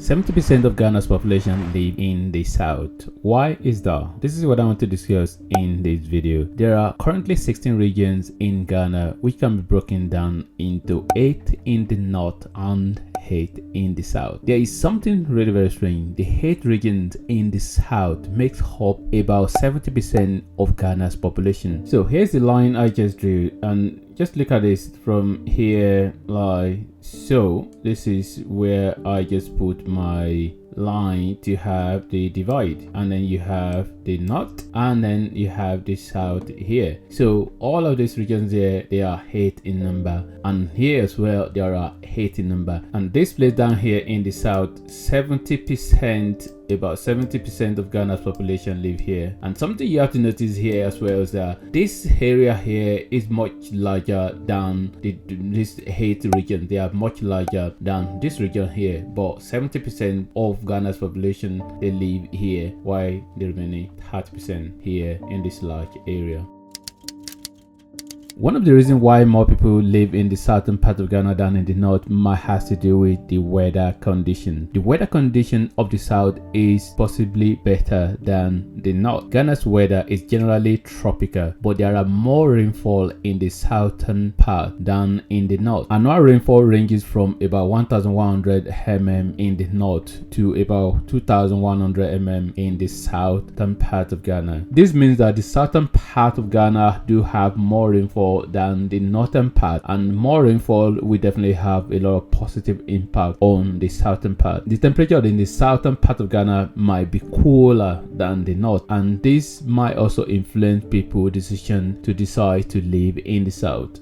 70% of Ghana's population live in the south. Why is that? This is what I want to discuss in this video. There are currently 16 regions in Ghana which can be broken down into 8 in the north and 8 in the south. There is something really very strange. The 8 regions in the south makes up about 70% of Ghana's population. So here's the line I just drew, and just look at this from here like so. This is where I just put my line to have the divide, and then you have the north, and then you have the south here. So all of these regions here, they are 8 in number, and here as well there are 8 in number. And this place down here in the south, 70%, about 70% of Ghana's population live here. And something you have to notice here as well is that this area here is much larger than this 8 region. They are much larger than this region here, but 70% of Ghana's population, they live here, while the remaining 30% here in this large area. One of the reasons why more people live in the southern part of Ghana than in the north might has to do with the weather condition. The weather condition of the south is possibly better than the north. Ghana's weather is generally tropical, but there are more rainfall in the southern part than in the north. Annual rainfall ranges from about 1,100 mm in the north to about 2,100 mm in the southern part of Ghana. This means that the southern part of Ghana do have more rainfall than the northern part, and more rainfall will definitely have a lot of positive impact on the southern part. The temperature in the southern part of Ghana might be cooler than the north, and this might also influence people's decision to decide to live in the south.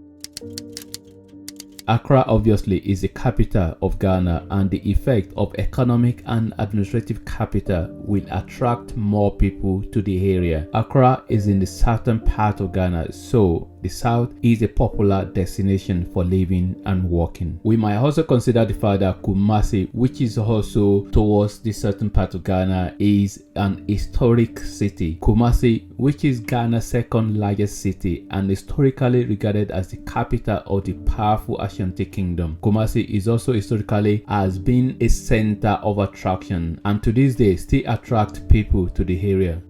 Accra obviously is the capital of Ghana, and the effect of economic and administrative capital will attract more people to the area. Accra is in the southern part of Ghana, so the south is a popular destination for living and working. We might also consider the fact that Kumasi, which is also towards the southern part of Ghana, is an historic city. Kumasi, which is Ghana's second largest city and historically regarded as the capital of the powerful Ashanti Kingdom. Kumasi is also historically has been a center of attraction, and to this day still attract people to the area.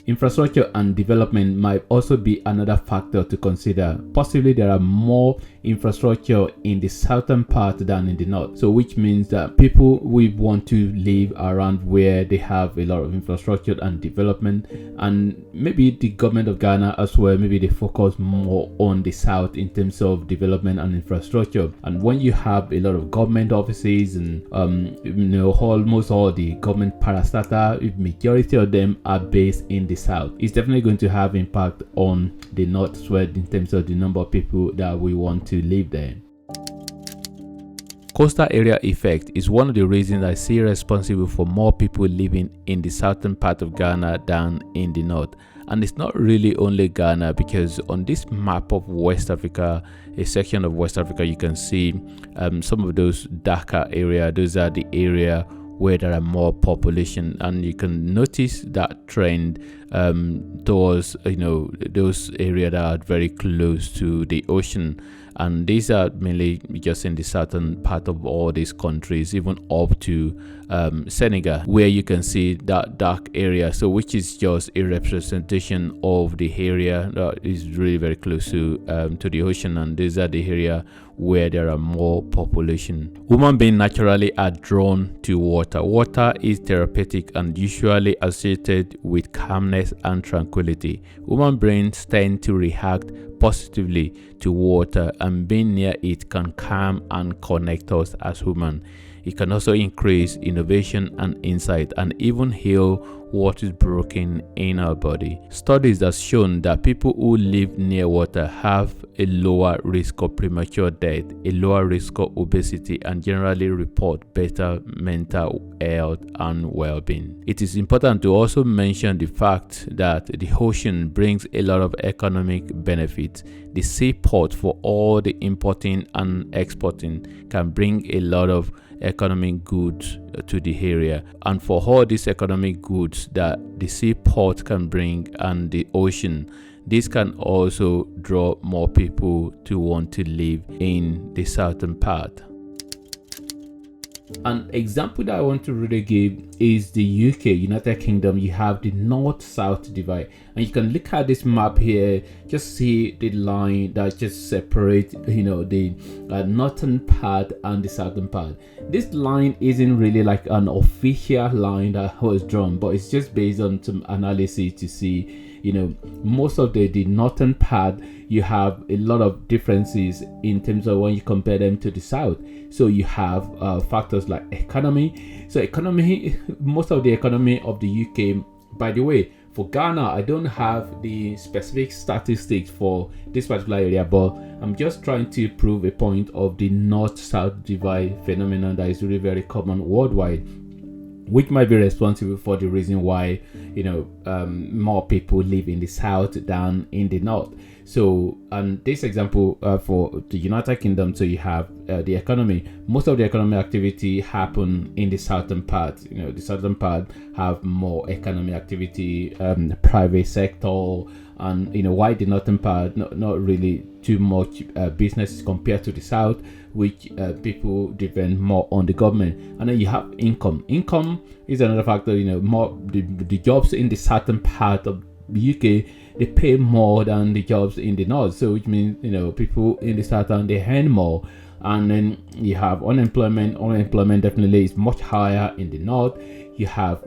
Infrastructure and development might also be another factor to consider. Possibly there are more infrastructure in the southern part than in the north, so which means that people will want to live around where they have a lot of infrastructure and development. And maybe the government of Ghana as well, maybe they focus more on the south in terms of development and infrastructure. And when you have a lot of government offices and almost all the government parastatal, majority of them are based in the south, it's definitely going to have impact on the north as well in terms of the number of people that we want to live there. Coastal area effect is one of the reasons I see responsible for more people living in the southern part of Ghana than in the north. And it's not really only Ghana, because on this map of West Africa, a section of West Africa, you can see some of those darker areas. Those are the area where there are more population, and you can notice that trend towards those areas that are very close to the ocean. And these are mainly just in the southern part of all these countries, even up to Senegal, where you can see that dark area, so which is just a representation of the area that is really very close to the ocean. And these are the area where there are more population. Human beings naturally are drawn to water. Water is therapeutic and usually associated with calmness and tranquility. Human brains tend to react positively to water, and being near it can calm and connect us as humans. It can also increase innovation and insight, and even heal what is broken in our body. Studies have shown that people who live near water have a lower risk of premature death, a lower risk of obesity, and generally report better mental health and well-being. It is important to also mention the fact that the ocean brings a lot of economic benefits. The seaport for all the importing and exporting can bring a lot of economic goods to the area, and for all these economic goods that the seaport can bring and the ocean, this can also draw more people to want to live in the southern part. An example that I want to really give is the UK, United Kingdom. You have the north-south divide, and you can look at this map here, just see the line that just separates, the northern part and the southern part. This line isn't really like an official line that was drawn, but it's just based on some analysis to see, most of the northern part, you have a lot of differences in terms of when you compare them to the south. So you have factors like economy. So economy, most of the economy of the UK, by the way, for Ghana, I don't have the specific statistics for this particular area, but I'm just trying to prove a point of the north-south divide phenomenon that is really very common worldwide, which might be responsible for the reason why more people live in the south than in the north. So this example for the United Kingdom, so you have the economy. Most of the economic activity happen in the southern part. The southern part have more economic activity, private sector, and why the northern part not really too much business compared to the south, which people depend more on the government. And then you have income. Income is another factor. More the jobs in the southern part of the UK, they pay more than the jobs in the north. So which means people in the southern, they earn more. And then you have unemployment. Unemployment definitely is much higher in the north. You have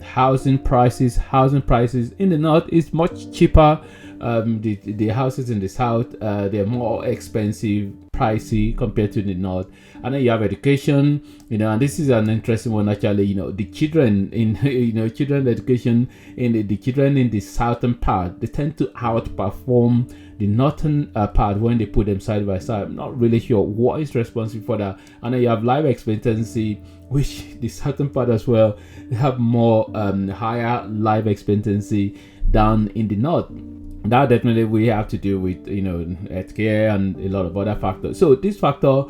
housing prices. Housing prices in the north is much cheaper. The houses in the south, they're more expensive, pricey compared to the north. And then you have education, and this is an interesting one actually. The children in children education in the children in the southern part, they tend to outperform the northern part when they put them side by side. I'm not really sure what is responsible for that. And then you have life expectancy, which the southern part as well, they have more higher life expectancy than in the north. That definitely we have to do with healthcare and a lot of other factors. So this factor,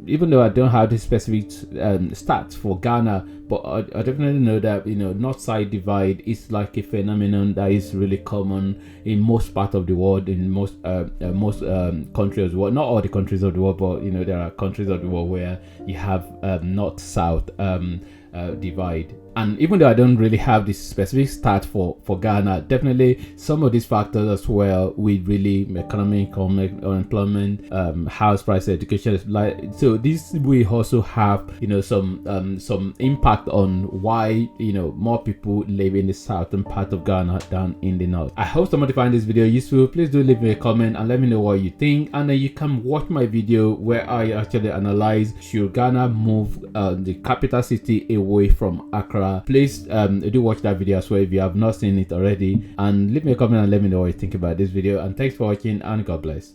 even though I don't have the specific stats for Ghana, but I definitely know that north side divide is like a phenomenon that is really common in most parts of the world, in most countries of the world. Not all the countries of the world, but there are countries of the world where you have north south divide. And even though I don't really have this specific stat for Ghana, definitely some of these factors as well with really economic, unemployment, house price, education, so this will also have some impact on why more people live in the southern part of Ghana than in the north. I hope somebody find this video useful. Please do leave me a comment and let me know what you think, and then you can watch my video where I actually analyze should Ghana move the capital city away from Accra. Please do watch that video as well if you have not seen it already, and leave me a comment and let me know what you think about this video. And thanks for watching, and God bless.